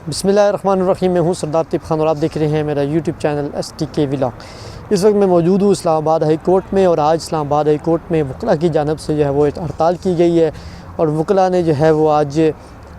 बिस्मिल्लाहिर्रहमानिर्रहीम। मैं हूँ सरदार तिब खान और आप देख रहे हैं मेरा यूट्यूब चैनल STK व्लॉग। इस वक्त मैं मौजूद हूँ इस्लामाबाद हाई कोर्ट में और आज इस्लामाबाद हाई कोर्ट में वकला की जानब से जो है वो एक हड़ताल की गई है और वकला ने जो है वो आज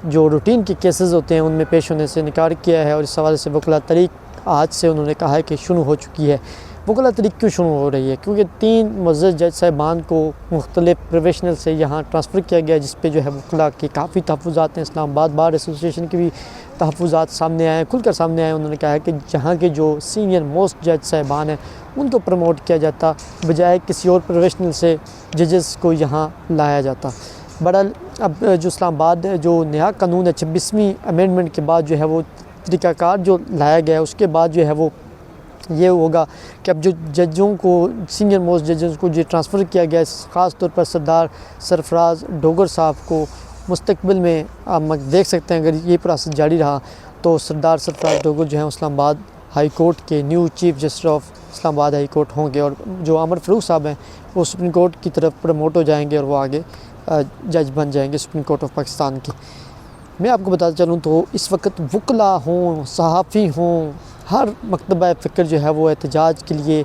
जो रूटीन के केसेस होते हैं उनमें पेश होने से इनकार किया है और इस हवाले से वकला तरीक आज से उन्होंने कहा है कि शुरू हो चुकी है। वकला तरीक क्यों शुरू हो रही है? क्योंकि 3 मुअज़्ज़ज़ जज साहिबान को मुख्तलिफ़ प्रोफेशनल से यहाँ ट्रांसफ़र किया गया, जिस पे जो है वकला के काफ़ी तहफ़्फ़ुज़ात हैं। इस्लामाबाद बार एसोसिएशन के भी तहफ़्फ़ुज़ात सामने आए, खुलकर सामने आए। उन्होंने कहा है कि जहाँ के जो सीनियर मोस्ट जज साहिबान हैं उनको प्रमोट किया जाता बजाय किसी और प्रोफेशनल से जजेस को यहाँ लाया जाता। बहरहाल अब जो इस्लामाबाद जो नया कानून है 26वीं अमेंडमेंट के बाद जो है वो तरीक़ाकार जो लाया गया है उसके बाद जो है वो ये होगा कि अब जो जजों को सीनियर मोस्ट जजेस को जो ट्रांसफ़र किया गया है, ख़ास तौर पर सरदार सरफराज डोगर साहब को मुस्तकबिल में आप देख सकते हैं अगर ये प्रोसेस जारी रहा तो सरदार सरफराज डोगर जो है इस्लामाबाद हाई कोर्ट के new chief justice of Islamabad high court होंगे और जो अमर फ़ारूक साहब हैं वो सुप्रीम कोर्ट की तरफ प्रमोट हो जाएंगे और वो आगे जज बन जाएंगे सुप्रीम कोर्ट ऑफ पाकिस्तान की। मैं आपको बताता चलूँ तो इस वक्त वकला हों, सहाफ़ी हों, हर मकतबा फ़िक्र जो है वो एहतजाज के लिए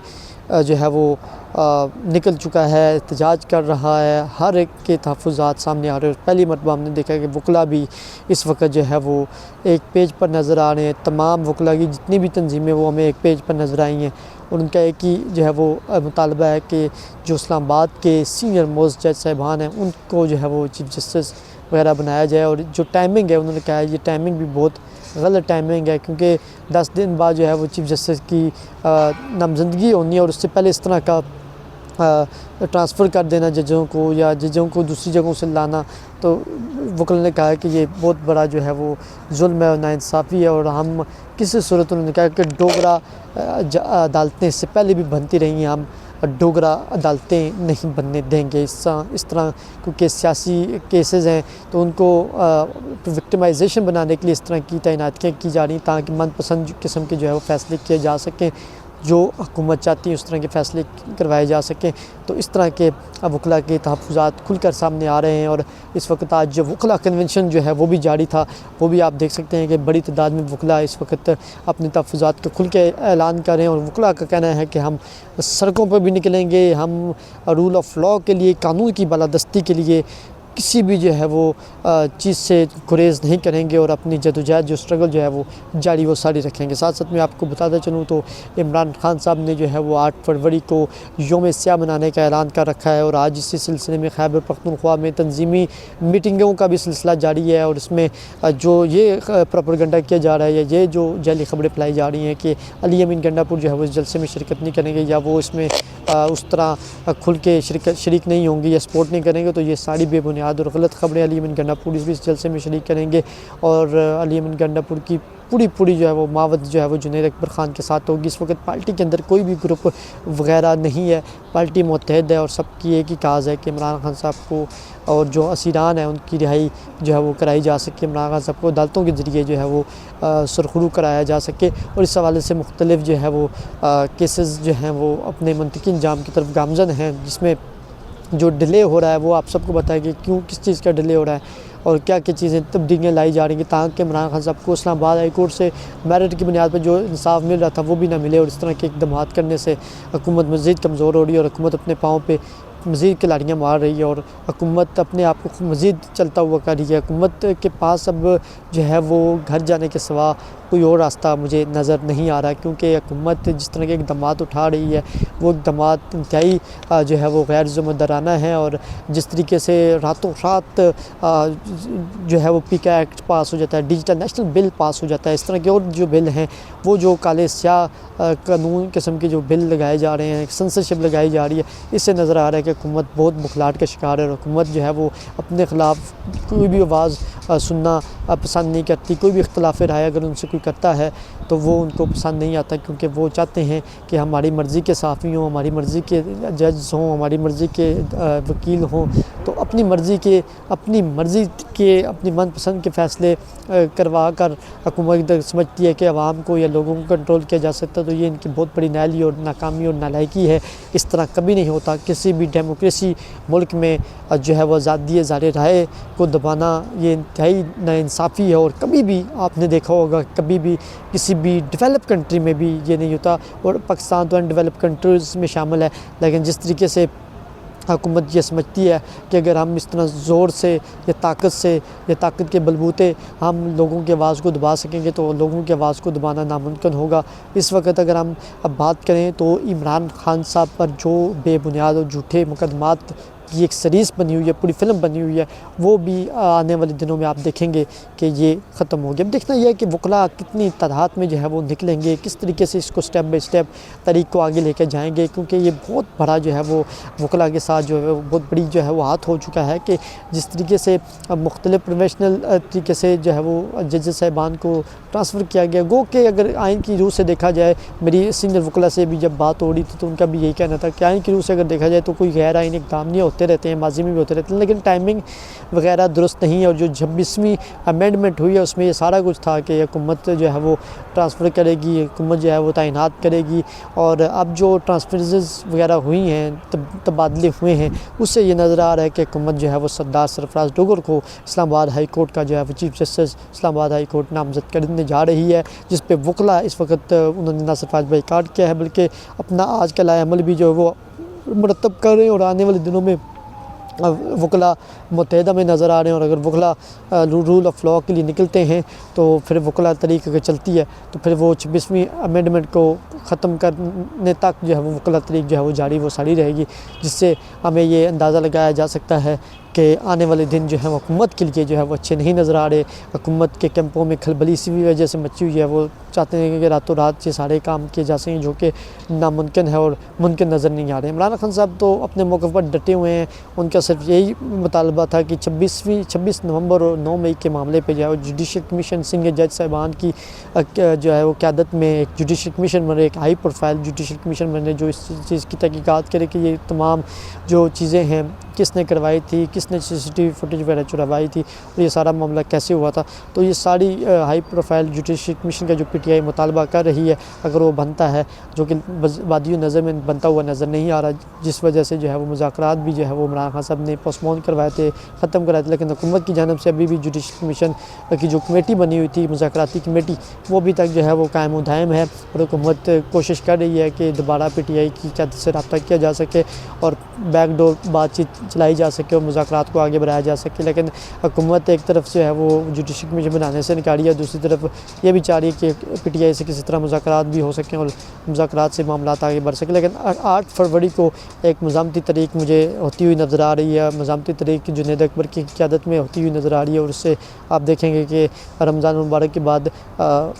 जो है वो निकल चुका है, एहतजाज कर रहा है। हर एक के तहफ़्फ़ुज़ात सामने आ रहे हैं। पहली मरतबा हमने देखा है कि वकला भी इस वक्त जो है वो एक पेज पर नज़र आ रहे हैं। तमाम वकला की जितनी भी तंजीमें वो हमें एक पेज पर नज़र आई हैं और उनका एक ही जो है वो मुतालबा है कि जो इस्लामाबाद के सीनियर मोस्ट जज साहिबान हैं उनको जो है वो चीफ जस्टिस वगैरह बनाया जाए। और जो टाइमिंग है उन्होंने कहा है ये टाइमिंग भी बहुत गलत टाइमिंग है क्योंकि 10 दिन बाद जो है वो चीफ जस्टिस की नामजदगी होनी है और उससे पहले इस तरह का ट्रांसफ़र कर देना जजों को या जजों को दूसरी जगहों से लाना, तो वकील ने कहा है कि ये बहुत बड़ा जो है वो जुल्म है और नाइंसाफ़ी है और हम किसी सूरत उन्होंने कहा कि डोगरा अदालतें इससे पहले भी बनती रही हैं, हम डोगरा अदालतें नहीं बनने देंगे। इस तरह क्योंकि सियासी केसेस हैं तो उनको विक्टिमाइजेशन बनाने के लिए इस तरह की तैनातियाँ की जा रही ताकि मनपसंद किस्म के जो है वो फ़ैसले किए जा सकें, जो हुकूमत चाहती है उस तरह के फ़ैसले करवाए जा सकें। तो इस तरह के वकला के तहफ़्फ़ुज़ात खुलकर सामने आ रहे हैं और इस वक्त आज जो वकला कन्वेंशन जो है वो भी जारी था, वो भी आप देख सकते हैं कि बड़ी तादाद में वकला इस वक्त अपने तहफ़्फ़ुज़ात को खुल के ऐलान कर रहे हैं। और वकला का कहना है कि हम सड़कों पर भी निकलेंगे, हम रूल ऑफ़ लॉ के लिए, कानून की बालादस्ती के लिए किसी भी जो है वो चीज़ से गुरेज़ नहीं करेंगे और अपनी जदोजहद जो स्ट्रगल जो है वो जारी वो सारी रखेंगे। साथ साथ में आपको बताता चलूँ तो इमरान खान साहब ने जो है वो 8 फरवरी को यौम स्याह मनाने का ऐलान कर रखा है और आज इसी सिलसिले में खैबर पख्तूनख्वा में तंजीमी मीटिंगों का भी सिलसिला जारी है। और इसमें जो ये प्रोपेगेंडा किया जा रहा है या ये जो जाली खबरें फैलाई जा रही हैं कि अली अमीन गंडापुर जो है वो इस जलसे में शिरकत नहीं करेंगे या वो इसमें उस तरह खुल के शरीक नहीं होंगी या सपोर्ट नहीं करेंगे, तो ये सारी बेबुनियाद और गलत खबरें। अली अमीन गंडापुर भी इस जलसे में शरीक करेंगे और अली अमीन गंडापुर की पूरी जो है वो मावत जो है वो जुनैद अकबर ख़ान के साथ होगी। इस वक्त पार्टी के अंदर कोई भी ग्रुप वगैरह नहीं है, पार्टी मुत्तहद है और सबकी एक ही काज है कि इमरान खान साहब को और जो असीरान है उनकी रिहाई जो है वो कराई जा सके, इमरान खान साहब को अदालतों के ज़रिए जो है वो सुरखरू कराया जा सके। और इस हवाले से मुख्तलिफ जो है वो केसेस जो हैं वो अपने मंतकी अंजाम की तरफ गामज़न हैं, जिसमें जो डिले हो रहा है वो आप सबको बताएं कि क्यों, किस चीज़ का डिले हो रहा है और क्या क्या चीज़ें तब्दीलियाँ लाई जा रही हैं ताकि इमरान खान साहब को इस्लामाबाद हाई कोर्ट से मेरिट की बुनियाद पर जो इंसाफ मिल रहा था वो भी ना मिले। और इस तरह के इक़दामात करने से हुकूमत मज़ीद कमज़ोर हो रही है और हुकूमत अपने पाँव पे मज़ीद खिलाड़ियाँ मार रही है और हुकूमत अपने आप को मज़ीद चलता हुआ कर रही है। हुकूमत के पास अब जो है वो घर जाने के सिवा कोई और रास्ता मुझे नज़र नहीं आ रहा, क्योंकि हुकूमत जिस तरह के इक़दामात उठा रही है वो इक़दामात इंतहाई जो है वो गैर ज़िम्मेदाराना है। और जिस तरीके से रातों रात जो है वो पीका एक्ट पास हो जाता है, डिजिटल नेशनल बिल पास हो जाता है, इस तरह के और जो बिल हैं वो जो काले स्याह कानून किस्म के जो बिल लगाए जा रहे हैं, सेंसरशिप लगाई जा रही है, इससे नज़र आ रहा है कि हुकूमत बहुत बुखलाहट का शिकार है। और हुकूमत जो है वो अपने ख़िलाफ़ कोई भी आवाज़ सुनना पसंद नहीं करती। कोई भी इख्तलाफ़ राय अगर उनसे कोई करता है तो वो उनको पसंद नहीं आता, क्योंकि वो चाहते हैं कि हमारी मर्ज़ी के सहाफ़ी हों, हमारी मर्ज़ी के जज हों, हमारी मर्ज़ी के वकील हों। तो अपनी मर्ज़ी के अपनी मनपसंद के फ़ैसले करवा कर हुकूमत समझती है कि आवाम को या लोगों को कंट्रोल किया जा सकता है, तो ये इनकी बहुत बड़ी नाअहली और नाकामी और नालायकी है। इस तरह कभी नहीं होता। किसी भी डेमोक्रेसी मुल्क में जो है वो आज़ादी ज़ाहिर राय को दबाना ये इंतहाई नाइंसाफ़ी है। और कभी भी आपने देखा होगा कभी भी किसी भी डेवलप कंट्री में भी ये नहीं होता, और पाकिस्तान तो अनडेवलप कंट्रीज़ में शामिल है। लेकिन जिस तरीके से हुकूमत ये समझती है कि अगर हम इस तरह ज़ोर से या ताकत के बलबूते हम लोगों की आवाज़ को दबा सकेंगे तो लोगों की आवाज़ को दबाना नामुमकिन होगा। इस वक्त अगर हम अब बात करें तो इमरान खान साहब पर जो बेबुनियाद और झूठे मुकदमात की एक सीरीज़ बनी हुई है, पूरी फिल्म बनी हुई है, वो भी आने वाले दिनों में आप देखेंगे कि ये ख़त्म हो गया। अब देखना यह है कि वकला कितनी तादाद में जो है वो निकलेंगे, किस तरीके से इसको स्टेप बाई स्टेप तरीक़ को आगे लेकर जाएंगे, क्योंकि ये बहुत बड़ा जो है वो वकला के साथ जो है वो बहुत बड़ी जो है वो हाथ हो चुका है कि जिस तरीके से मुख्तलिफ़ प्रोफेशनल तरीके से जो है वो जज साहिबान को ट्रांसफ़र किया गया। गो कि अगर आइन की रूह से देखा जाए, मेरी सीनियर वकला से भी जब बात हो रही थी तो उनका भी यही कहना था कि आइन की रूह से अगर देखा जाए तो कोई गैर आइन इक़दाम नहीं होते रहते हैं, माजी में भी होते रहते हैं, लेकिन टाइमिंग वगैरह दुरुस्त नहीं है। और जो 26वीं अमेंडमेंट हुई है उसमें ये सारा कुछ था कि हुकूमत जो है वो ट्रांसफ़र करेगी, हुकूमत जो है वो तैनात करेगी। और अब जो ट्रांसफरेंसेस वगैरह हुई हैं, तबादले हुए हैं, उससे ये नज़र आ रहा है कि हुकूमत जो है वो सरदार सरफराज डोगर को इस्लामाबाद हाई कोर्ट का जो है वो chief justice Islamabad high court नामज़द करने जा रही है, जिस पे वकला इस वक्त उन्होंने ना सिर्फ आज बाइकाट किया है बल्कि अपना आज का लाएअमल भी जो है वो मुरतब कर रहे हैं। और आने वाले दिनों में वकला मुत्तहदा में नज़र आ रहे हैं। और अगर वकला रूल ऑफ लॉ के लिए निकलते हैं तो फिर वकला तरीक़ अगर चलती है तो फिर वो 26वीं अमेंडमेंट को ख़त्म करने तक जो है वो वकला तरीक़ जो है वो जारी वो सारी रहेगी, जिससे हमें ये अंदाज़ा लगाया जा सकता है कि आने वाले दिन जो है हुकूमत के लिए जो है वो अच्छे नहीं नज़र आ रहे। हुकूमत के कैंपों में खलबली सी वजह से मची हुई है, वो चाहते हैं कि रातों रात ये सारे काम किए जा सकें जो कि नामुमकिन है और मुमकिन नज़र नहीं आ रहे। इमरान खान साहब तो अपने मौक़िफ़ पर डटे हुए हैं, उनका सिर्फ यही मुतालबा था कि 26 नवंबर और 9 मई के मामले पे जो है जुडिशल कमीशन सीनियर जज साहिबान की जो है वो क़यादत में एक जुडिशल कमीशन बने, एक हाई प्रोफाइल जुडिशल कमीशन बने जो इस चीज़ की तहकीकात करे कि ये तमाम जो चीज़ें हैं किसने करवाई थी, किसने CCTV फुटेज वगैरह चुरवाई थी और ये सारा मामला कैसे हुआ था। तो ये सारी हाई प्रोफाइल जुडिशल कमीशन का जो PTI मुतालबा कर रही है, अगर वो बनता है, जो कि वादियों नज़र में बनता हुआ नज़र नहीं आ रहा, जिस वजह से जो है वो मुज़ाकरात भी जो है वो इमरान खान साहब ने पोस्टपोन करवाए थे, ख़त्म कराए थे, लेकिन हुकूमत की जानिब से अभी भी जुडिशल कमीशन की जो कमेटी बनी हुई थी, मुज़ाकराती कमेटी, वो अभी तक जो है वो कायम दायम है। और हुकूमत कोशिश कर रही है कि दोबारा PTI की क़यादत से रब्ता किया जा सके और बैकडोर बातचीत चलाई जा सके और मुज़ाकरात को आगे बढ़ाया जा सके। लेकिन हुकूमत एक तरफ से है वो जुडिशल कमीशन बनाने से निकाली है, दूसरी तरफ ये भी चाह रही है कि PTI से किसी तरह मुज़ाकरात भी हो सकें और मुज़ाकरात से मामला आगे बढ़ सके। लेकिन 8 फरवरी को एक मज़ामती तहरीक मुझे होती हुई नज़र आ रही है, मज़ामती तहरीक जुनैद अकबर की क़यादत में होती हुई नज़र आ रही है। और उससे आप देखेंगे कि रमज़ान मुबारक के बाद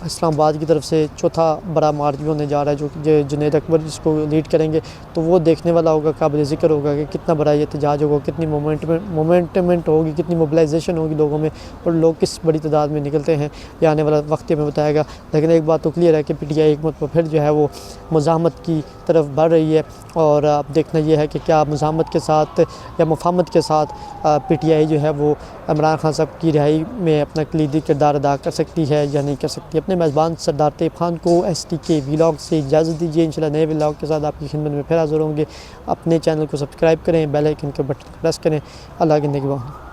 इस्लामाबाद की तरफ से चौथा बड़ा मार्च भी होने जा रहा है, जो कि जुनैद अकबर जिसको लीड करेंगे। तो वो देखने वाला होगा, काबिल ज़िक्र होगा कि कितना बड़ा ये एहतजाज होगा, कितनी मोमेंटमेंट होगी, कितनी मोबिलाइजेशन होगी लोगों में और लोग किस बड़ी तादाद में निकलते हैं, ये आने वाला वक्त हमें बताएगा। लेकिन एक बात तो क्लियर है कि PTI एक मरतबा फिर जो है वो मुज़ाहमत की तरफ बढ़ रही है। और अब देखना यह है कि क्या मुज़ाहमत के साथ या मुफाहमत के साथ PTI जो है वो इमरान खान साहब की रिहाई में अपना कलीदी किरदार अदा कर सकती है या नहीं कर सकती। अपने मेज़बान सरदार तैयब खान को STK व्लॉग से इजाज़त दीजिए। इंशाल्लाह नए व्लॉग के साथ आपकी खिदमत में फिर हाज़िर होंगे। अपने चैनल को सब्सक्राइब करें, बेल आइकन के बटन को प्रेस करें। अल्लाह की निगहबान।